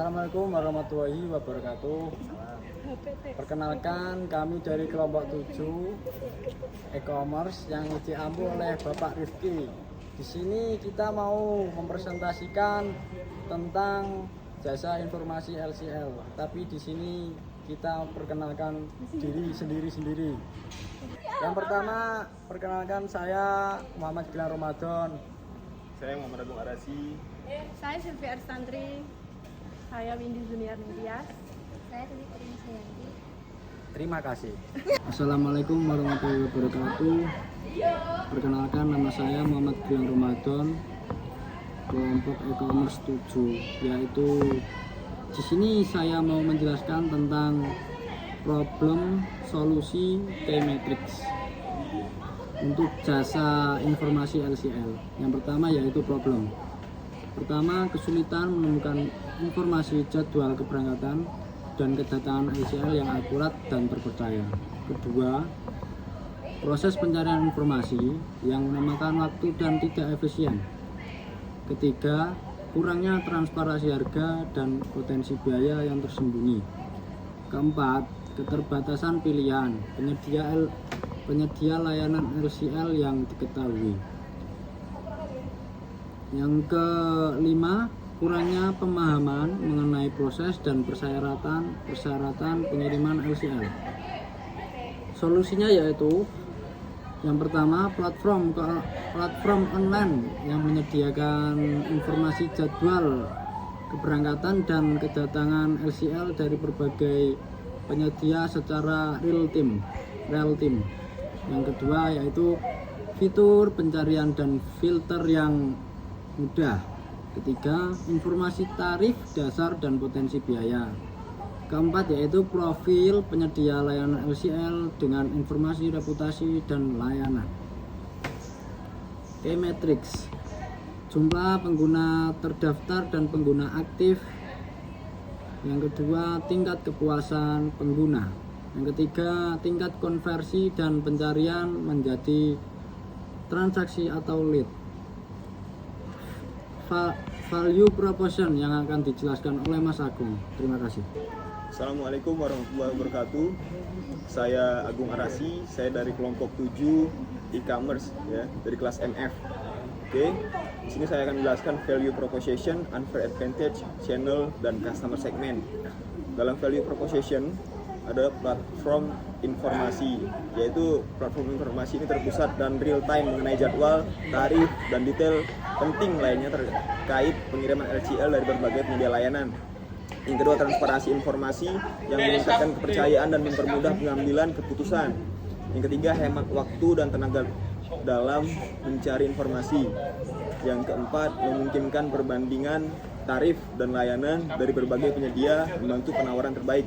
Assalamualaikum warahmatullahi wabarakatuh. Perkenalkan, kami dari kelompok 7 e-commerce yang diampu oleh Bapak Rifki. Di sini kita mau mempresentasikan tentang jasa informasi LCL. Tapi di sini kita perkenalkan diri sendiri-sendiri. Yang pertama, perkenalkan saya Muhammad Gilang Ramadan. Saya Muhammad Agung Arasi. Saya Sylvia Arsantri. Saya Windy Junior Nitias. Saya Titi Purniayanti. Terima kasih. Assalamualaikum warahmatullahi wabarakatuh. Perkenalkan, nama saya Muhammad Gilang Ramadan, kelompok e-commerce 7, yaitu di sini saya mau menjelaskan tentang problem solusi K-Matrix untuk jasa informasi LCL. Yang pertama yaitu problem. Pertama, kesulitan menemukan informasi jadwal keberangkatan dan kedatangan LCL yang akurat dan terpercaya. Kedua, proses pencarian informasi yang memakan waktu dan tidak efisien. Ketiga, kurangnya transparansi harga dan potensi biaya yang tersembunyi. Keempat, keterbatasan pilihan penyedia layanan LCL yang diketahui. Yang kelima, kurangnya pemahaman mengenai proses dan persyaratan pengiriman LCL. Solusinya yaitu yang pertama, platform online yang menyediakan informasi jadwal keberangkatan dan kedatangan LCL dari berbagai penyedia secara real time. Yang kedua yaitu fitur pencarian dan filter yang mudah. Ketiga, informasi tarif dasar dan potensi biaya. Keempat yaitu profil penyedia layanan LCL dengan informasi reputasi dan layanan. K-Matrix, jumlah pengguna terdaftar dan pengguna aktif. Yang kedua, tingkat kepuasan pengguna. Yang ketiga, tingkat konversi dan pencarian menjadi transaksi atau lead. Value proposition yang akan dijelaskan oleh Mas Agung. Terima kasih. Assalamualaikum warahmatullahi wabarakatuh. Saya Agung Arasi, saya dari kelompok 7 e-commerce ya, dari kelas MF. Oke. Di sini saya akan menjelaskan value proposition, unfair advantage, channel dan customer segment. Dalam value proposition ada platform informasi, yaitu platform informasi ini terpusat dan real time mengenai jadwal, tarif, dan detail penting lainnya terkait pengiriman LCL dari berbagai penyedia layanan. Yang kedua, transparansi informasi yang meningkatkan kepercayaan dan mempermudah pengambilan keputusan. Yang ketiga, hemat waktu dan tenaga dalam mencari informasi. Yang keempat, memungkinkan perbandingan tarif dan layanan dari berbagai penyedia membantu penawaran terbaik.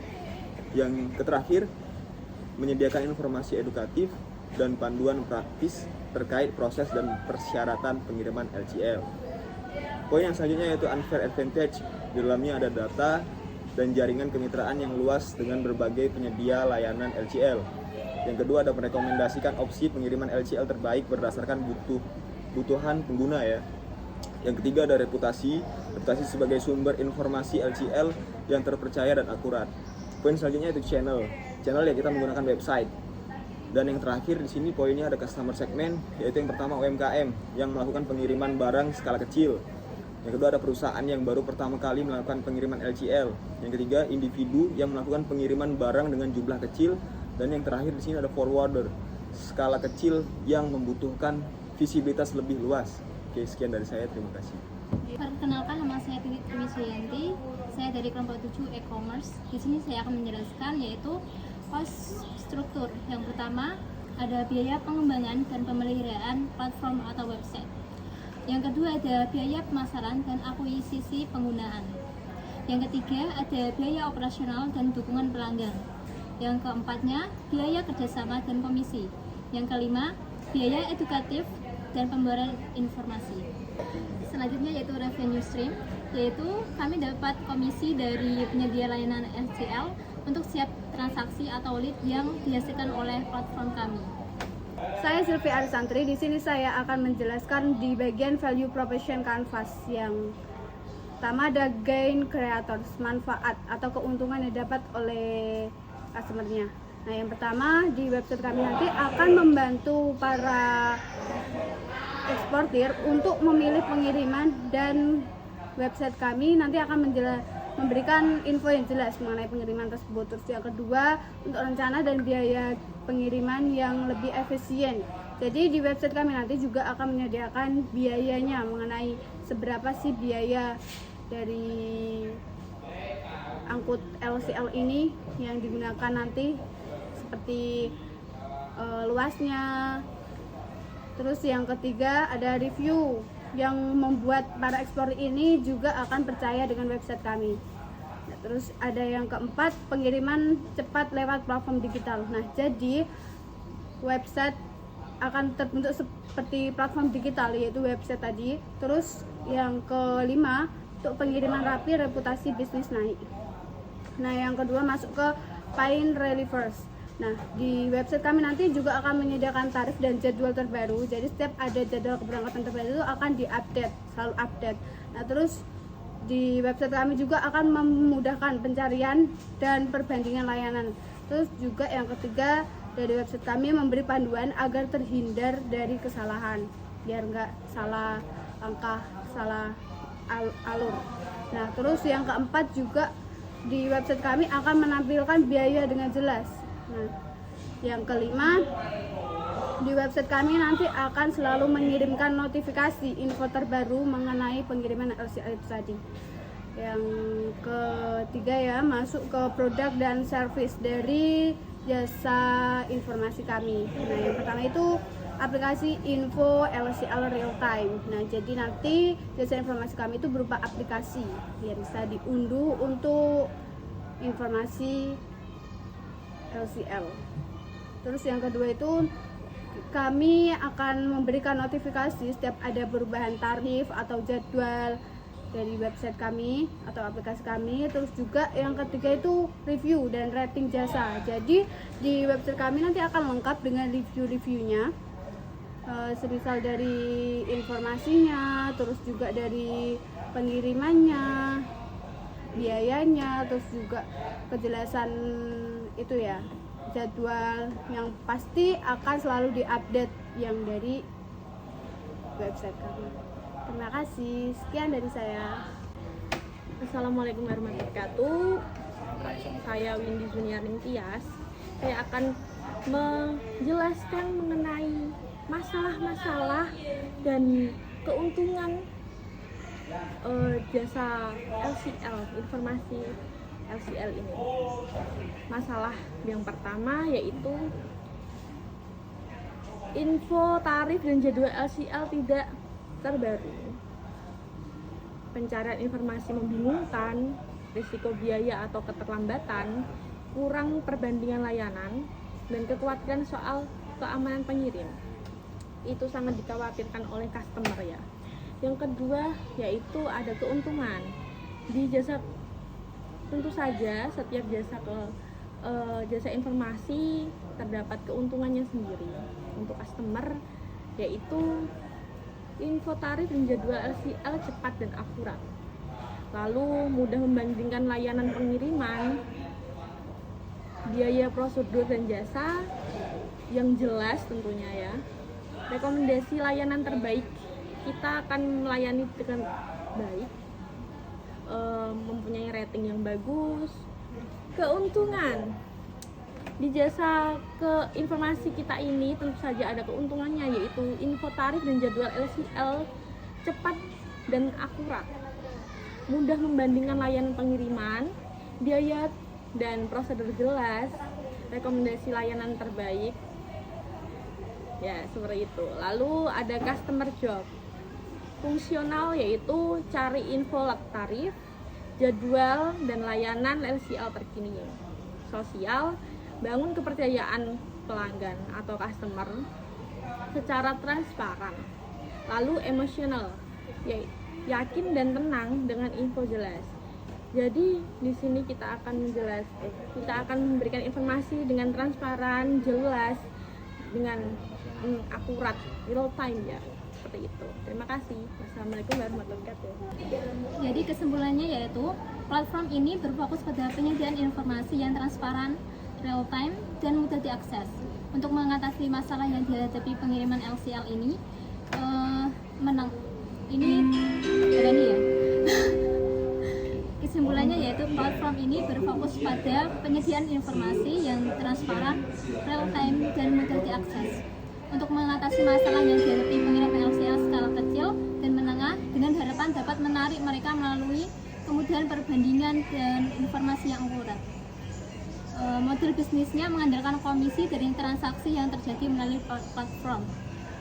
Yang terakhir, menyediakan informasi edukatif dan panduan praktis terkait proses dan persyaratan pengiriman LCL. Poin yang selanjutnya yaitu unfair advantage. Di dalamnya ada data dan jaringan kemitraan yang luas dengan berbagai penyedia layanan LCL. Yang kedua, ada merekomendasikan opsi pengiriman LCL terbaik berdasarkan kebutuhan pengguna ya. Yang ketiga, ada reputasi sebagai sumber informasi LCL yang terpercaya dan akurat. Poin selanjutnya itu channel yang kita menggunakan website. Dan yang terakhir di sini poinnya ada customer segment, yaitu yang pertama UMKM yang melakukan pengiriman barang skala kecil. Yang kedua, ada perusahaan yang baru pertama kali melakukan pengiriman LCL. Yang ketiga, individu yang melakukan pengiriman barang dengan jumlah kecil. Dan yang terakhir di sini ada forwarder, skala kecil yang membutuhkan visibilitas lebih luas. Oke, sekian dari saya, terima kasih. Perkenalkan, nama saya Titi Purniayanti. Saya dari kelompok 7 e-commerce. Di sini saya akan menjelaskan yaitu cost struktur. Yang pertama, ada biaya pengembangan dan pemeliharaan platform atau website. Yang kedua, ada biaya pemasaran dan akuisisi penggunaan. Yang ketiga, ada biaya operasional dan dukungan pelanggan. Yang keempatnya, biaya kerjasama dan komisi. Yang kelima, biaya edukatif dan pembayaran informasi. Selanjutnya yaitu revenue stream, yaitu kami dapat komisi dari penyedia layanan LCL untuk setiap transaksi atau lead yang dihasilkan oleh platform kami. Saya Sylvia Arsantri. Di sini saya akan menjelaskan di bagian value proposition canvas yang pertama ada gain creators, manfaat atau keuntungan yang dapat oleh customernya. Nah, yang pertama di website kami nanti akan membantu para eksportir untuk memilih pengiriman, dan website kami nanti akan memberikan info yang jelas mengenai pengiriman tersebut. Terus yang kedua, untuk rencana dan biaya pengiriman yang lebih efisien. Jadi di website kami nanti juga akan menyediakan biayanya, mengenai seberapa sih biaya dari angkut LCL ini yang digunakan nanti, seperti luasnya. Terus yang ketiga ada review yang membuat para eksportir ini juga akan percaya dengan website kami. Nah, terus ada yang keempat, pengiriman cepat lewat platform digital. Nah, jadi website akan terbentuk seperti platform digital, yaitu website tadi. Terus yang kelima, untuk pengiriman rapi, reputasi bisnis naik. Nah, yang kedua masuk ke Pain Rally First. Nah, di website kami nanti juga akan menyediakan tarif dan jadwal terbaru. Jadi setiap ada jadwal keberangkatan terbaru itu akan diupdate, selalu update. Nah, terus di website kami juga akan memudahkan pencarian dan perbandingan layanan. Terus juga yang ketiga, dari website kami memberi panduan agar terhindar dari kesalahan, biar nggak salah langkah, salah alur. Nah, terus yang keempat juga di website kami akan menampilkan biaya dengan jelas. Nah, yang kelima, di website kami nanti akan selalu mengirimkan notifikasi info terbaru mengenai pengiriman LCL itu tadi. Yang ketiga ya, masuk ke produk dan service dari jasa informasi kami. Nah, yang pertama itu aplikasi info LCL real time. Nah, jadi nanti jasa informasi kami itu berupa aplikasi yang bisa diunduh untuk informasi LCL. Terus yang kedua itu kami akan memberikan notifikasi setiap ada perubahan tarif atau jadwal dari website kami atau aplikasi kami. Terus juga yang ketiga itu review dan rating jasa. Jadi di website kami nanti akan lengkap dengan review-reviewnya, semisal dari informasinya, terus juga dari pengirimannya, biayanya, terus juga kejelasan itu ya, jadwal yang pasti akan selalu diupdate yang dari website kami. Terima kasih, sekian dari saya. Assalamualaikum warahmatullahi wabarakatuh. Saya Windy Juniarning Tias. Saya akan menjelaskan mengenai masalah-masalah dan keuntungan jasa LCL, informasi LCL ini. Masalah yang pertama yaitu info tarif dan jadwal LCL tidak terbaru. Pencarian informasi membingungkan, risiko biaya atau keterlambatan, kurang perbandingan layanan, dan kekhawatiran soal keamanan pengirim. Itu sangat dikhawatirkan oleh customer ya. Yang kedua yaitu ada keuntungan di jasa. Tentu saja setiap jasa informasi terdapat keuntungannya sendiri untuk customer, yaitu info tarif dan jadwal LCL cepat dan akurat. Lalu mudah membandingkan layanan pengiriman, biaya prosedur dan jasa yang jelas tentunya ya. Rekomendasi layanan terbaik, kita akan melayani dengan baik, mempunyai rating yang bagus. Keuntungan di jasa informasi kita ini tentu saja ada keuntungannya, yaitu info tarif dan jadwal LCL cepat dan akurat, mudah membandingkan layanan pengiriman, biaya dan prosedur jelas, rekomendasi layanan terbaik ya, seperti itu. Lalu ada customer job, fungsional, yaitu cari info tarif, jadwal dan layanan LCL terkini. Sosial, bangun kepercayaan pelanggan atau customer secara transparan. Lalu emosional, yakin dan tenang dengan info jelas. Jadi di sini kita akan memberikan informasi dengan transparan, jelas, dengan akurat, real time ya, seperti itu. Terima kasih. Wassalamualaikum warahmatullahi wabarakatuh. Jadi kesimpulannya yaitu platform ini berfokus pada penyediaan informasi yang transparan, real time, dan mudah diakses. Untuk mengatasi masalah yang dihadapi pengiriman LCL ini, Kesimpulannya yaitu platform ini berfokus pada penyediaan informasi yang transparan, real time, dan mudah diakses. Untuk mengatasi masalah yang dihadapi pengiriman LCL skala kecil dan menengah dengan harapan dapat menarik mereka melalui kemudahan perbandingan dan informasi yang akurat. Model bisnisnya mengandalkan komisi dari transaksi yang terjadi melalui platform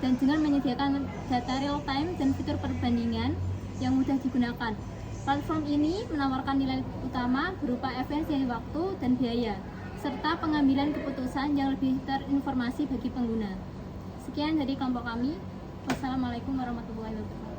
dan dengan menyediakan data real time dan fitur perbandingan yang mudah digunakan. Platform ini menawarkan nilai utama berupa efisiensi waktu dan biaya, serta pengambilan keputusan yang lebih terinformasi bagi pengguna. Sekian dari kelompok kami. Wassalamualaikum warahmatullahi wabarakatuh.